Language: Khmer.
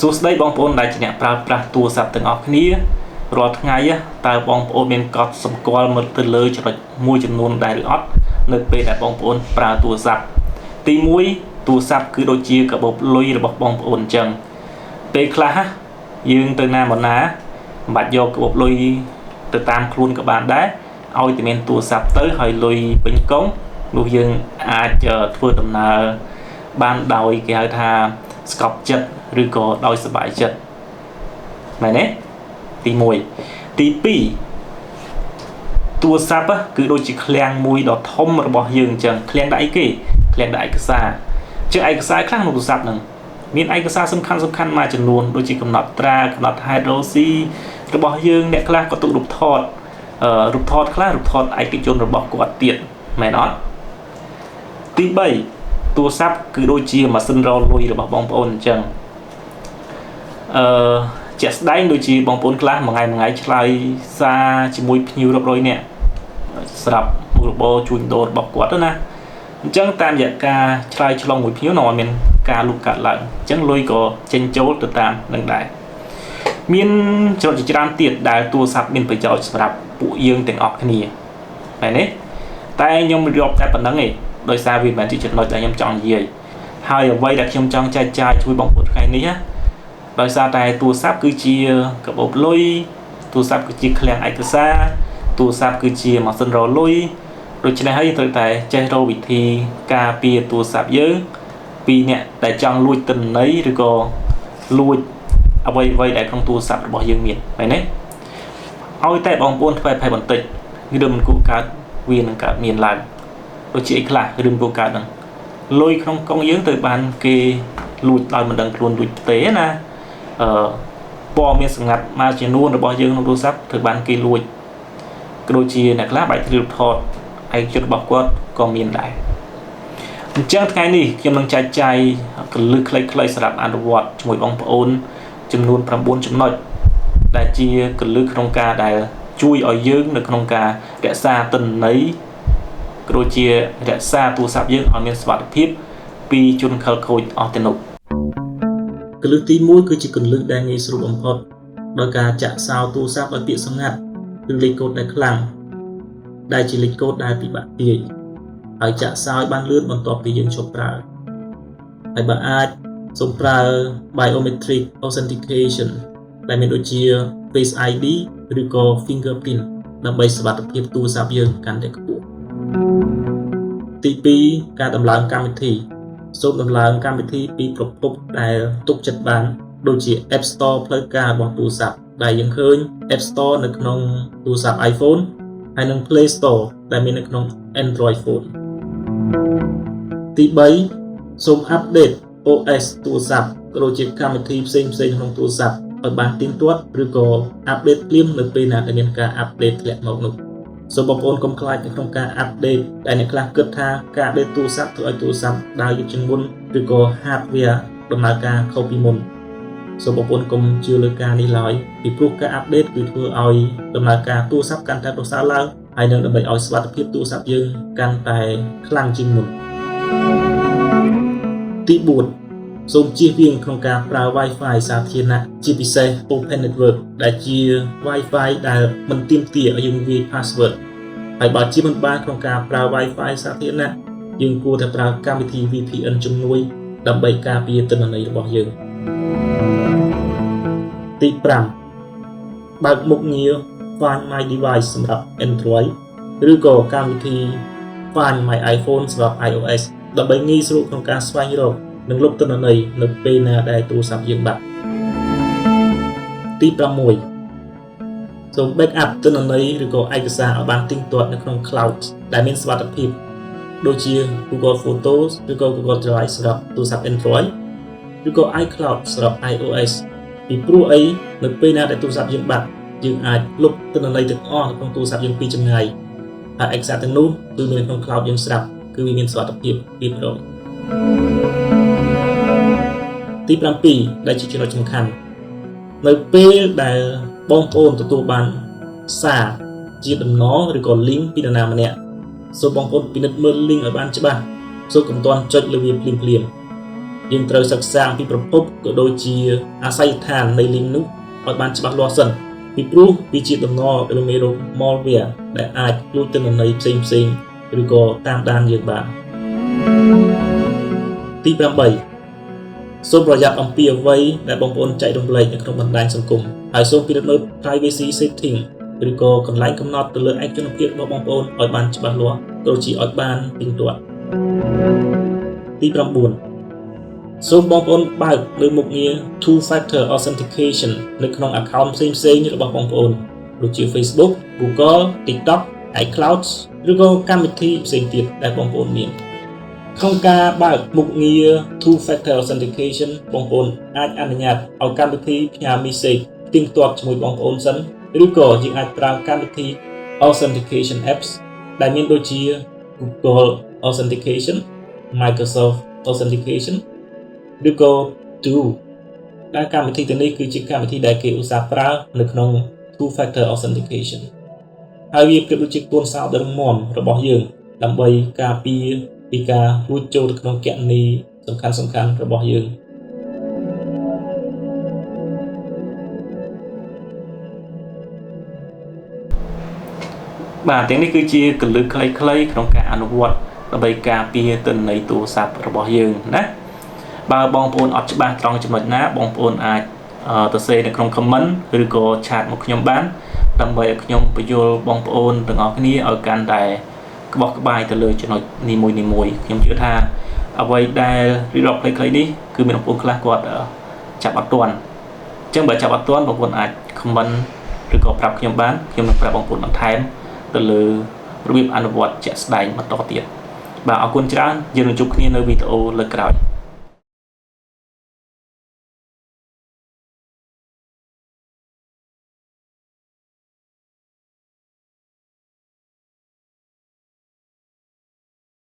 សួស្តីបងប្អូនដែលជាអ្នកប្រើប្រាស់ទូរស័ព្ទទាំងអស់គ្នារាល់ថ្ងៃតើបងប្អូនមានកត់សម្គាល់មើលទៅលើចំណុចមួយចំនួនដែរឬអត់នៅពេលដែលបងប្អូនប្រើទូរស័ព្ទទី1ទូរស័ព្ទគឺដូចជាកាបូបលុយរបស់បងប្អូនអញ្ចឹងពេលខ្លះយើងទៅណាមកណាមិនបាច់យកកាបូបលុយទៅតាមខ្លួនក៏បានដែរឲ្យតែមានទូរស័ព្ទទៅហើយលុយពេញកុងនោះយើងអាចធ្វើដំណើរបានដោយគេហៅថាស្កប់ចិត្តឬក៏ដោយសប្បាយចិត្តមែនទេទី1ទី2ទូរស័ព្ទគឺដូចជាឃ្លាំងមួយដ៏ធំរបស់យើងអញ្ចឹងឃ្លាំងដាក់អីគេឃ្លាំងដាក់ឯកសារអញ្ចឹងឯកសារខ្លះក្នុងទូរស័ព្ទហ្នឹងមានឯកសារសំខាន់មួយចំនួនដូចជាកំណត់ត្រាកំណត់ហេតុរ៉ូស៊ីរបស់យើងអ្នកខ្លះក៏ទុករូបថតខ្លះរូបថតឯកជនរបស់គាត់ទៀតមែនអត់ទី3ទូរស័ព្ទគឺដូចជាម៉ាស៊ីនរលុយរបស់បងប្អូនអញ្ចឹងជាក់ស្ដែងដូចជាបងប្អូនខ្លះមួយថ្ងៃឆ្លើយសារជាមួយភ្ញៀវរាប់រយនាក់ស្រាប់មុខរបរជួញដូររបស់គាត់ទៅណាអញ្ចឹងតាមរយៈការឆ្លើយឆ្លងមួយភ្ញៀវនោះមានការលូកកាត់ឡើងអញ្ចឹងលុយក៏ចេញចូលទៅតាមនឹងដែរមានចំណុចជាច្រើនទៀតដែលទូរស័ព្ទមានប្រយោជន៍សម្រាប់ពួកយើងទាំងអស់គ្នាមែនទេតែខ្ញុំរាប់តែប៉ុណ្្នឹងឯងដោយសារវាមិនមែនជាចំណុចដែលខ្ញុំចង់និយាយហើយអ្វីដែលខ្ញុំចង់ចែកចាយជួយបងប្អូនថ្ងៃនេះណាដោយសារតែទូរស័ព្ទគឺជាកាបូបលុយទូរស័ព្ទគឺជាឃ្លាំងឯកសារទូរស័ព្ទគឺជាម៉ាស៊ីនរលុយដូច្នេះហើយត្រូវតែចេះរកវិធីការពារទូរស័ព្ទយើងពីអ្នកដែលចង់លួចទិន្នន័យឬក៏លួចអ្វីដែលក្នុងទូរស័ព្ទរបស់យើងមានឃើញទេឲ្យតែបងប្អូនធ្វើឲ្យបន្តិចរឿងមិនគួរកើតវានឹងកើតមានឡើងដូចជាអីខ្លះរឿងគួរកើតហ្នឹងលុយក្នុងកុងយើងទៅបានគេលួចដោយមិនដឹងខ្លួនលួចទេណាព័ត៌មានសម្ងាត់មួយចំនួនរបស់យើងក្នុងទូរស័ព្ទត្រូវបានគេលួចក៏ដូចជាអ្នកខ្លះបាច់រៀបថតឯកជនរបស់គាត់ក៏មានដែរអញ្ចឹងថ្ងៃនេះខ្ញុំនឹងចែកចាយកលឹះខ្លីៗសម្រាប់អនុវត្តជាមួយបងប្អូនចំនួន9ចំណុចដែលជាកលឹះក្នុងការដែលជួយឲ្យយើងនៅក្នុងការរក្សាទិន្នន័យក៏ដូចជារក្សាទូរស័ព្ទយើងឲ្យមានសុវត្ថិភាពពីជនខិលខូចអស់ទាំងនោះកលឹះទី1គឺជាកលឹះដែលងាយស្រួលបំផុតដោយការចាក់សោទូរស័ព្ទឲ្យពាក្យសម្ងាត់ឬលេខកូដដែលខ្លាំងដែលជាលេខកូដដែលពិបាកទាយហើយចាក់សោយបានលឿនបន្ទាប់ពីយើងឈប់ប្រើហើយបើអាចសូមប្រើ biometric authentication ដែលមានដូចជា Face ID ឬក៏ Fingerprint ដើម្បីសុវត្ថិភាពទូរស័ព្ទយើងកាន់តែខ្ពស់ទី2ការដំឡើងកម្មវិធីសូមដំឡើងកម្មវិធីពីប្រភពដែលទុកចិត្តបានដូចជា App Store ផ្លូវការរបស់ទូរស័ព្ទដែលយើងឃើញ App Store នៅក្នុងទូរស័ព្ទ iPhone ហើយនិង Play Store ដែលមាននៅក្នុង Android phone ទី3សូម update OS ទូរស័ព្ទក៏ដូចជាកម្មវិធីផ្សេងៗក្នុងទូរស័ព្ទឲ្យបានទៀងទាត់ឬក៏ update ភ្លាមនៅពេលណាដែលមានការ update ធ្លាក់មកនោះសូមបងប្អូនកុំខ្លាចនៅក្នុងការ update ដែលអ្នកខ្លះគិតថាការ update ទូរស័ព្ទធ្វើឲ្យទូរស័ព្ទដើរយឺតជាងមុនឬក៏ hardware ដំណើរការខុសពីមុនសូមបងប្អូនកុំជឿលើការនេះឡើយពីព្រោះការ update គឺធ្វើឲ្យដំណើរការទូរស័ព្ទកាន់តែប្រសើរឡើងហើយនឹងដើម្បីឲ្យសុវត្ថិភាពទូរស័ព្ទយើងកាន់តែខ្លាំងជាងមុនទី4សូមជៀសវាងក្នុងការប្រើ Wi-Fi សាធារណៈជាពិសេស Open Network ដែលជា Wi-Fi ដែលមិនទាមទារឲ្យយើងវាយ password ហើយបើជាមិនបានក្នុងការប្រើ Wi-Fi សាធារណៈយើងគួរតែប្រើកម្មវិធី VPN ជំនួយដើម្បីការពារទិន្នន័យរបស់យើងទី5បើកមុខងារ Find My Device សម្រាប់ Android ឬក៏កម្មវិធី Find My iPhone សម្រាប់ iOS ដើម្បីងាយស្រួលក្នុងការស្វែងរកនិងលុបទិន្នន័យនៅពេលណាដែលទូរស័ព្ទយើងបាត់ទី6សូម backup ទិន្នន័យឬក៏ឯកសារឲ្យបានទៀងទាត់នៅក្នុង Cloud ដែលមានសុវត្ថិភាពដូចជា Google Photos ឬក៏ Google Drive សម្រាប់ទូរស័ព្ទ Android ឬក៏ iCloud សម្រាប់ iOS ពីព្រោះអីនៅពេលណាដែលទូរស័ព្ទយើងបាត់យើងអាចលុបទិន្នន័យទាំងអស់នៅក្នុងទូរស័ព្ទយើងពីចម្ងាយហើយឯកសារទាំងនោះគឺមានក្នុង Cloud យើងស្រាប់គឺវាមានសុវត្ថិភាពរៀបរយទី7ដែលជាចំណុចសំខាន់នៅពេលដែលបងប្អូនទទួលបានសារជាតំណឬក៏ link ពីនរណាម្នាក់សូមបងប្អូនពិនិត្យមើល link ឲ្យបានច្បាស់សូមកុំទាន់ចុចលើវាភ្លាម យើងត្រូវសិក្សាអំពីប្រភពក៏ដូចជាអាសយដ្ឋាននៃ link នោះឲ្យបានច្បាស់លាស់សិនពីព្រោះវាជាតំណឬមេរោគ Malware ដែលអាចលួចទិន្នន័យផ្សេងឬក៏តាមដានយើងបានទី8សូមប្រយ័ត្នអំពីអ្វីដែលបងប្អូនចែករំលែកនៅក្នុងបណ្ដាញសង្គមហើយសូមពិនិត្យមើល privacy setting ឬក៏កន្លែងកំណត់ទៅលើឯកជនភាពរបស់បងប្អូនឲ្យបានច្បាស់លាស់ក៏ដូចជាឲ្យបានទៀងទាត់ទី9សូមបងប្អូនបើកលើមុខងារ two factor authentication នៅក្នុង account ផ្សេងៗរបស់បងប្អូនដូចជា Facebook, Google, TikTok, iCloud ឬក៏កម្មវិធីផ្សេងទៀតដែលបងប្អូនមានក្នុងការបើកមុខងារ two factor authentication បងប្អូនអាចអនុញ្ញាតឲ្យកម្មវិធីផ្ញើ message ទៀងទាត់ជាមួយបងប្អូនសិនឬក៏យើងអាចប្រើកម្មវិធី authentication apps ដែលមានដូចជា Google authentication, Microsoft authentication ឬក៏ True ដែលកម្មវិធីទាំងនេះគឺជាកម្មវិធីដែលគេឧស្សាហ៍ប្រើនៅក្នុង two factor authentication ហើយវាប្រៀបដូចជាកូនសោដ៏រឹងមាំរបស់យើងដើម្បីការពារពីការលួចចូលទៅក្នុងគណនីសំខាន់ៗរបស់យើងបាទទាំងនេះគឺជាកលឹះខ្លីៗក្នុងការអនុវត្តដើម្បីការពារទិន្នន័យទូរស័ព្ទរបស់យើងណាបើបងប្អូនអត់ច្បាស់ត្រង់ចំណុចណាបងប្អូនអាចទៅសេនៅក្នុង comment ឬក៏ឆាតមកខ្ញុំបានដើម្បីឲ្យខ្ញុំបញ្យល់បងប្អូនទាំងអស់គ្នាឲ្យកាន់តែក្បោះក្បាយទៅលើចំណុចនីមួយៗខ្ញុំជឿថាអ្វីដែលរៀបរាប់ខ្លីៗនេះគឺមានបងប្អូនខ្លះគាត់ចាប់អត់ទាន់អញ្ចឹងបើចាប់អត់ទាន់បងប្អូនអាច comment ឬក៏ប្រាប់ខ្ញុំបានខ្ញុំនឹងប្រាប់បងប្អូនបន្ថែមទៅលើរបៀបអនុវត្តជាក់ស្ដែងបន្តទៀតបាទអរគុណច្រើនយើងនឹងជួបគ្នានៅវីដេអូលើកក្រោយ